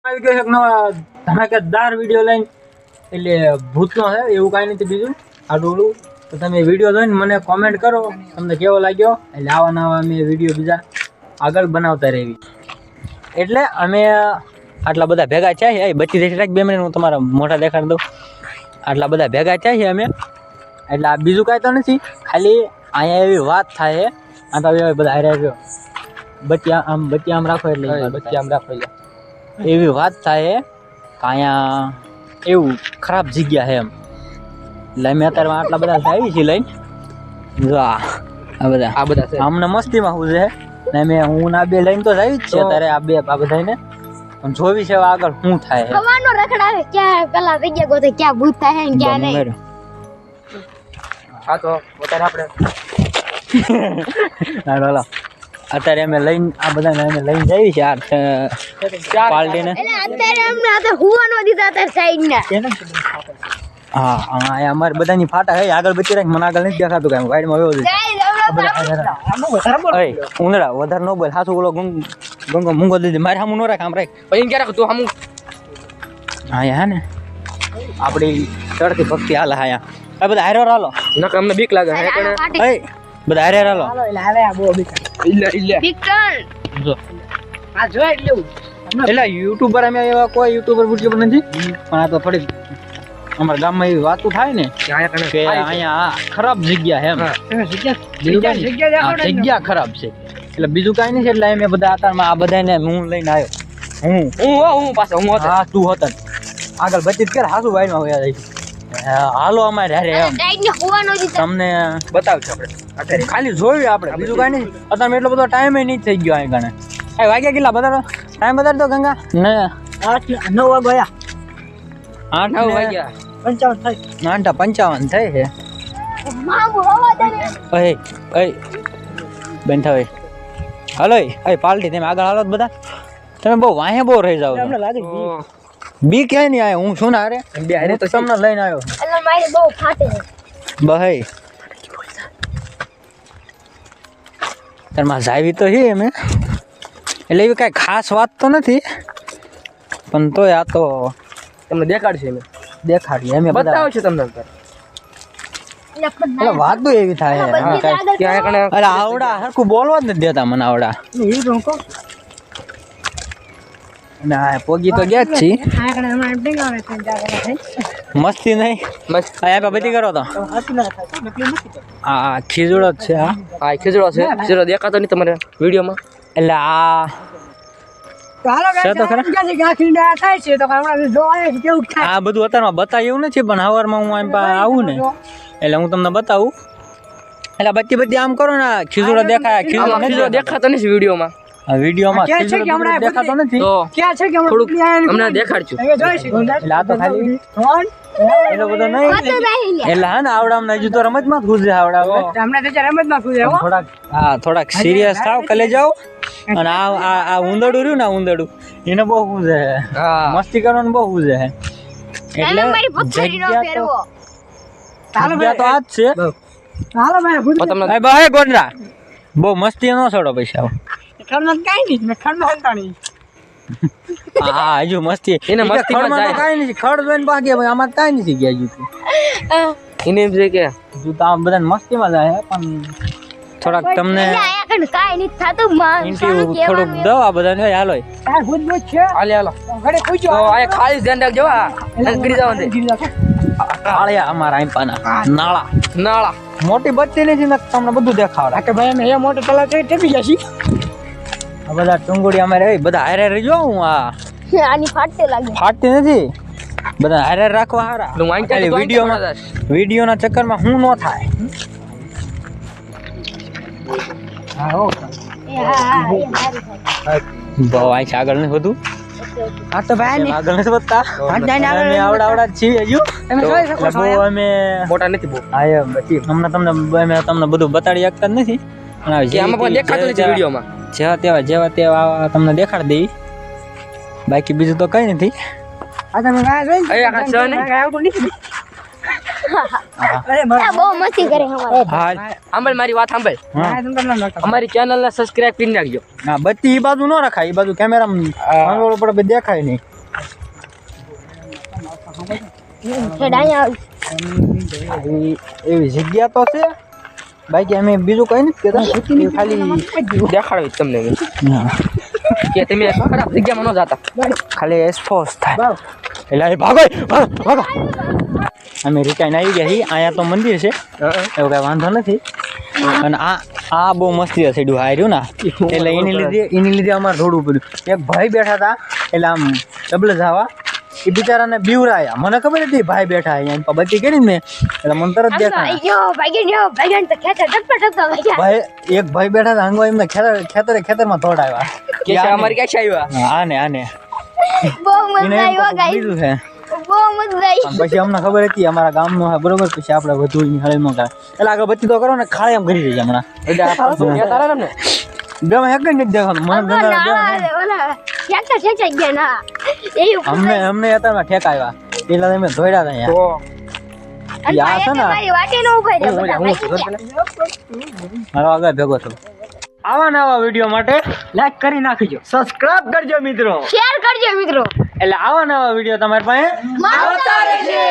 આવી ગયો એક નવા ધમાકેદાર વિડીયો લઈને એટલે ભૂતનો છે એવું કાંઈ નથી બીજું આ ડોલું તો તમે વિડીયો જોઈને મને કોમેન્ટ કરો તમને કેવો લાગ્યો એટલે આવા નવા અમે વિડીયો બીજા આગળ બનાવતા રહેવી એટલે અમે આટલા બધા ભેગા થયા છે 32 2 મિનિટ હું તમારા મોઢા દેખાડી દઉં આટલા બધા ભેગા થયા છે અમે એટલે આ બીજું કાંઈ તો નથી ખાલી અહીંયા એવી વાત થાય આ તો હવે બધા હારે આવ્યો બત્તી આમ રાખો એટલે બત્તી આમ રાખો એટલે એવી વાત થાય કે અહીંયા એવું ખરાબ જગ્યા છે એમ એટલે અમે અત્યારે આટલા બધા આવી છીએ લઈને જો આ બધા અમને મસ્તીમાં શું છે ને અમે હું ના બે લઈને તો જ આવી જ છે અત્યારે આ બે આ બધાને પણ જોવી છે આગળ શું થાય છે હવાનો રખડાવે ક્યાં પેલા જગ્યા ગોતે ક્યાં ભૂત થાય ને ક્યાં નહીં હા તો અત્યારે આપણે હાલો અત્યારે અમે લઈને આ બધાને અમે લઈને જઈએ છીએ આ પાર્ટીને એટલે અત્યારે અમને આ તો હુવાનો દીધા અત્યારે સાઈડ ને હા હા અમારે બધાની ફાટા હે આગળ બચી રાખ મને આગળ નથી દેખાતું કાંઈ વાઈડમાં આવ્યો છે ઉંદરા વધારે નો બોલ હાથું ઓલો ગંગો મૂંગો દીધી મારે સામું નો રાખ આમ રાખ પછી ક્યાં રાખ તું સામું હા હે ને આપણી ચડતી ભક્તિ હાલ હા આ બધા હારો હાલો નકર અમને બીક લાગે હે બધા હારે હાલો જો આ જો એટલે યુટ્યુબર અમે એવા કોઈ યુટ્યુબર નથી પણ આ તો થોડી અમારા ગામમાં એવી વાતો થાય ને કે અહીંયા ખરાબ જગ્યા છે જગ્યા ખરાબ છે એટલે બીજું કાંઈ નહીં છે એટલે અમે બધા આતારમાં આ બધાને હું લઈને આવ્યો હું પાછો હું હા તું હતો આગળ બચત કર હાસુ વાઈમાં હોયા જાય હાલો અમારે હારે એમ તમને બતાવશું આપણે ખાલી જોયું આપણે બીજું કાંઈ નહીં અત્યારે એટલો બધો ટાઈમ નહીં થઈ ગયો અહીં ગણે વાગ્યા કેટલા બતાડો ટાઈમ બતાડ તો ગંગા ને 9 વાગ્યા 8 વાગ્યા 55 થઈ છે બેન થાય હાલો પાલટી તમે આગળ હાલો બધા તમે બહુ વાહે બહુ રહી જાવ બી ક્યાંય નહીં આવ્યો હું શું ના અરે તો તમને લઈને આવ્યો બહે તારમાં જાવી તો છે અમે એટલે એવી કાંઈ ખાસ વાત તો નથી પણ તોય આ તો તમને દેખાડશે અમે દેખાડીએ અમે બતાવશે તમને એટલે વાતો એવી થાય અરે આવડા હરખું બોલવા જ નથી દેતા મને આવડા ના પોગી તો ગયા જ છી મસ્તી નહીં અહીંયા બધી કરો તો આ ખીજડો જ છે હા ખીજડો છે ખીજડો દેખાતો નહીં તમારે વિડીયોમાં એટલે આ આ બધું અત્યારમાં બતાવ્યું એવું નથી પણ સવારમાં હું એમ આવું ને એટલે હું તમને બતાવું એટલે બધી આમ કરો ને ખીજડો દેખાય ખીજડો દેખાતો નથી વિડીયોમાં વિડીયોમાં દેખાતો નથી તો ક્યાં છે કે અમને દેખાડશું એટલે આ તો ખાલી એટલો બધો નહીં એટલે હા ને આવડામાં હજુ તો રમતમાં ખુશ છે આવડા થોડાક સિરિયસ થાવ કલે જાઓ અને આ ઉંદરડું રહ્યું ને ઉંદરડું એને બહુ ખુશ છે મસ્તી કરવાનું બહુ ખુશ છે એટલે જગ્યા તો આ જ છે ગોંડરા બહુ મસ્તી ન છોડો પૈસા હા હજુ મસ્તી એને મસ્તી માં કાઈ નથી ખડ જોઈને બાકી આમાં કાઈ નથી ગયા હજુ એને એમ છે કે હજુ તો આમ બધા મસ્તી માં જાય પણ થોડાક તમને કાઈ નથી થાતું ઇન્ટરવ્યુ થોડુંક દો આ બધાને હાલો હાલો તો આ ખાલી ધ્યાન રાખજો આ ગરી જાવ દે કાળિયા અમારા આંપાના નાળા મોટી બત્તી નથી ને તમને બધું દેખાડે કે ભાઈ અમે એ મોટો તલાવ ટેપી જશી આ બધા ટુંગુડી અમારે બધા હારે રહીજો હું આની ફાટતી નથી બધા હારે રાખવા હારા વિડીયોના ચક્કરમાં હું ન થાય બહુ અહીં આગળ નથી હોતું આ તો ભાઈ આગળ નથી વધતા આવડા છીએ હજુ અમે મોટા નથી તમને બધું બતાડી શકતા જ નથી વિડીયોમાં જેવા તેવા તમને દેખાડી દેવી બાકી બીજું તો કઈ નથી મારી વાત સાંભળ અમારી ચેનલ ને સબસ્ક્રાઇબ કરી નાખજો બધી બાજુ ન રખાય એ બાજુ કેમેરા દેખાય નહીં હેડ અહીંયા આવ. એવી જગ્યા તો છે બાકી અમે બીજું કઈ નથી કહેતા એ ખાલી દેખાડવી તમને હા. કે તમે ખરાબ જગ્યામાં ન જાતા. ખાલી એક્સપોઝ થાય એટલે એ ભાગો ભાગો અમે રિટાઈન આવી ગયા છીએ અહીંયા તો મંદિર છે એવું કાંઈ વાંધો નથી અને આ બહુ મસ્તી હશે ડું હાર્યું ને એટલે એની લીધે અમારે થોડું પડ્યું એક ભાઈ બેઠા હતા એટલે આમ ડબલ જવા એ બિચારાને બીવરાયા મને ખબર હતી ભાઈ બેઠા અહીંયા બત્તી કરી ને એટલે મને તરત દેખાય ભાઈ તો ખેતર ટપકા ભાગ્યા. ભાઈ એક ભાઈ બેઠા હતા હંગવા એમને ખેતરમાં દોડાવ્યા કે અમારી ક્યાં છે આવ્યા આને બહુ મજા એને આવી ગાઈસ. બીજું છે બહુ મજા આવી. પણ પછી અમને ખબર હતી અમારા ગામનો છે બરોબર પછી આપણે વધુ હળીમાં કરે એટલે આગળ બત્તી તો કરો ને ખાલી એમ કરી દઈએ હમણાં એટલે આ પાછું ક્યાં તારા ને બે એક જ નથી દેખાતું મને ધંધા ઓલા ખેતર ખેંચાઈ ગયા ના. અમને અત્યારમાં ઠેકાવ્યા એટલે તમે ધોડ્યા હતા અહીંયા અને યા છે ને મારી વાટે ન ઉભા રહ્યા બધા ભાગી ગયા. મારો આગળ ભેગો થયો આવા નવા વિડીયો માટે લાઈક કરી નાખજો સબસ્ક્રાઇબ કરજો મિત્રો શેર કરજો મિત્રો. એટલે આવા નવા વિડીયો તમારી પાસે આવતા રહેશે.